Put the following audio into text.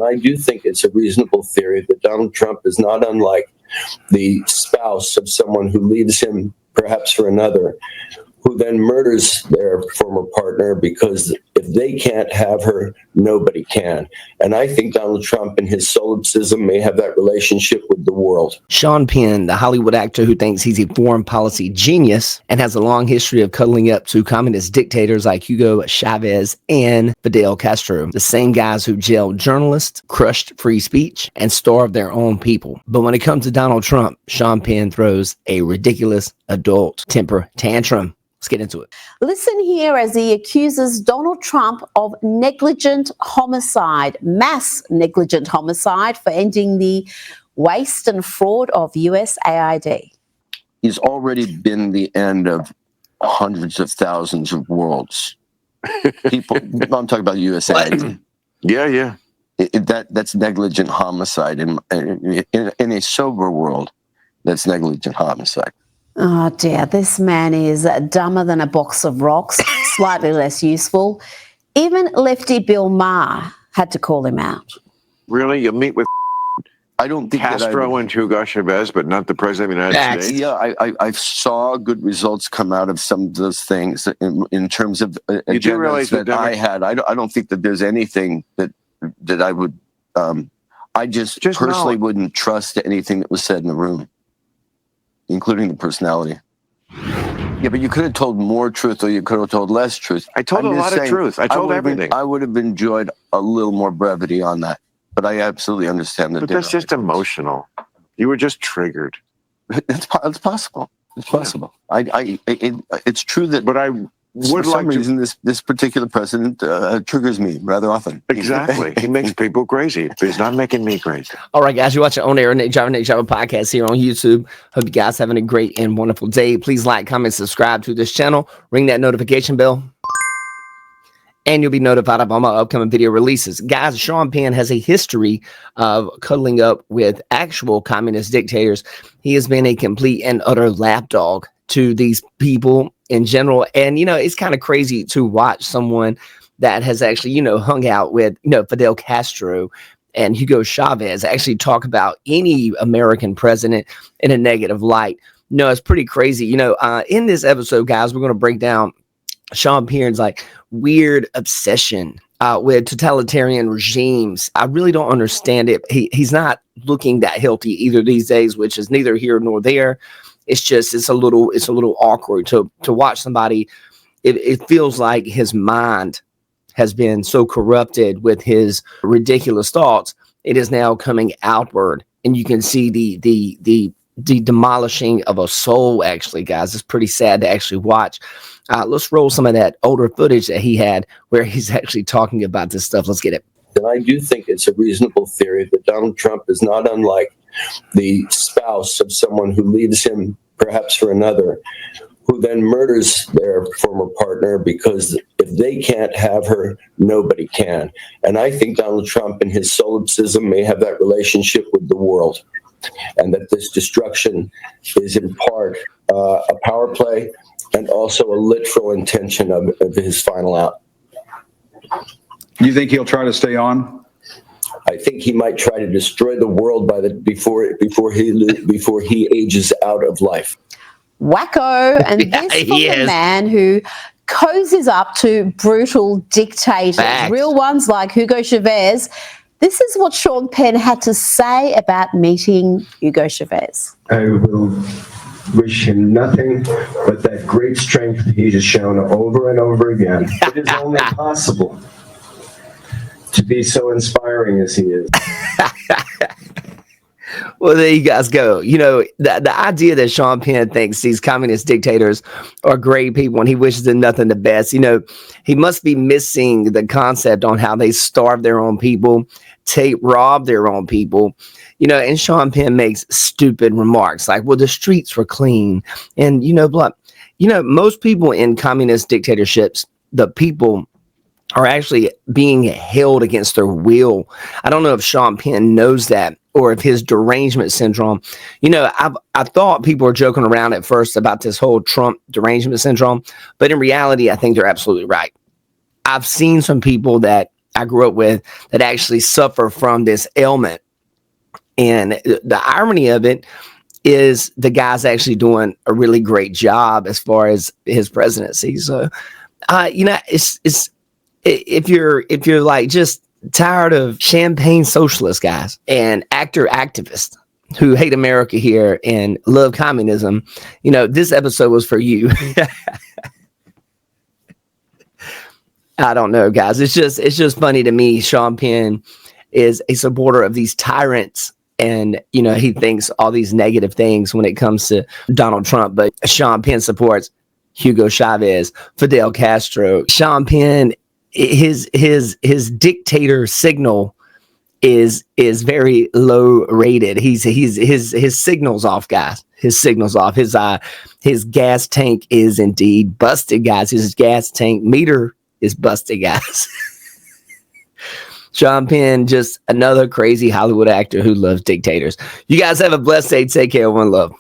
And I do think it's a reasonable theory that Donald Trump is not unlike the spouse of someone who leaves him perhaps for another, who then murders their former partner because if they can't have her, nobody can. And I think Donald Trump and his solipsism may have that relationship with the world. Sean Penn, the Hollywood actor who thinks he's a foreign policy genius and has a long history of cuddling up to communist dictators like Hugo, Chavez, and Fidel Castro, the same guys who jailed journalists, crushed free speech, and starved their own people. But when it comes to Donald Trump, Sean Penn throws a ridiculous adult temper tantrum. Let's get into it. Listen here as he accuses Donald Trump of negligent homicide, mass negligent homicide, for ending the waste and fraud of USAID. He's already been the end of hundreds of thousands of worlds. People, I'm talking about USAID. Yeah. That's negligent homicide. In a sober world, that's negligent homicide. Oh dear, this man is dumber than a box of rocks, slightly less useful. Even lefty Bill Maher had to call him out. Really? You meet with I don't think Castro and Hugo Chavez, but not the president of the United States? Yeah, I saw good results come out of some of those things in terms of agendas that I had. I don't think that there's anything that I would, I just personally wouldn't trust anything that was said in the room, including the personality. Yeah, but you could have told more truth or you could have told less truth. I told a lot of truth. I told everything. I would have enjoyed a little more brevity on that. But I absolutely understand that. But that's just emotional. You were just triggered. It's possible. It's possible. It's true that. But I for some reason this particular president triggers me rather often. Exactly. He makes people crazy. But he's not making me crazy. All right, guys, you're watching On Air Nick Java podcast here on YouTube. Hope you guys having a great and wonderful day. Please like, comment, subscribe to this channel. Ring that notification bell, and you'll be notified of all my upcoming video releases. Guys, Sean Penn has a history of cuddling up with actual communist dictators. He has been a complete and utter lapdog to these people in general. And, it's kind of crazy to watch someone that has actually, hung out with, Fidel Castro and Hugo Chavez actually talk about any American president in a negative light. No, it's pretty crazy. In this episode, guys, we're going to break down Sean Penn's weird obsession with totalitarian regimes. I really don't understand it. He's not looking that healthy either these days, which is neither here nor there. It's a little awkward to watch somebody. It feels like his mind has been so corrupted with his ridiculous thoughts. It is now coming outward, and you can see the demolishing of a soul. Actually, guys, it's pretty sad to actually watch. Let's roll some of that older footage that he had where he's actually talking about this stuff. Let's get it. And I do think it's a reasonable theory that Donald Trump is not unlike the spouse of someone who leaves him perhaps for another, who then murders their former partner because if they can't have her, nobody can. And I think Donald Trump and his solipsism may have that relationship with the world, and that this destruction is in part a power play and also a literal intention of his final out. You think he'll try to stay on? I think he might try to destroy the world before he ages out of life. Wacko, and this from the man who cozies up to brutal dictators, real ones like Hugo Chavez. This is what Sean Penn had to say about meeting Hugo Chavez. I will wish him nothing but that great strength he has shown over and over again. It is only possible to be so inspiring as he is. Well, there you guys go. The idea that Sean Penn thinks these communist dictators are great people and he wishes them nothing the best. He must be missing the concept on how they starve their own people, rob their own people. And Sean Penn makes stupid remarks like, well, the streets were clean. And, most people in communist dictatorships, the people are actually being held against their will. I don't know if Sean Penn knows that or if his derangement syndrome. I thought people were joking around at first about this whole Trump derangement syndrome, but in reality, I think they're absolutely right. I've seen some people that I grew up with that actually suffer from this ailment. And the irony of it is the guy's actually doing a really great job as far as his presidency. So, it's if you're like just tired of champagne socialist guys and activists who hate America here and love communism, this episode was for you. I don't know, guys. It's just funny to me. Sean Penn is a supporter of these tyrants. And, he thinks all these negative things when it comes to Donald Trump. But Sean Penn supports Hugo Chavez, Fidel Castro. Sean Penn, his dictator signal is very low rated. His signal's off, guys. His signal's off. His gas tank is indeed busted, guys. His gas tank meter is busted, guys. Sean Penn, just another crazy Hollywood actor who loves dictators. You guys have a blessed day. Take care. One love.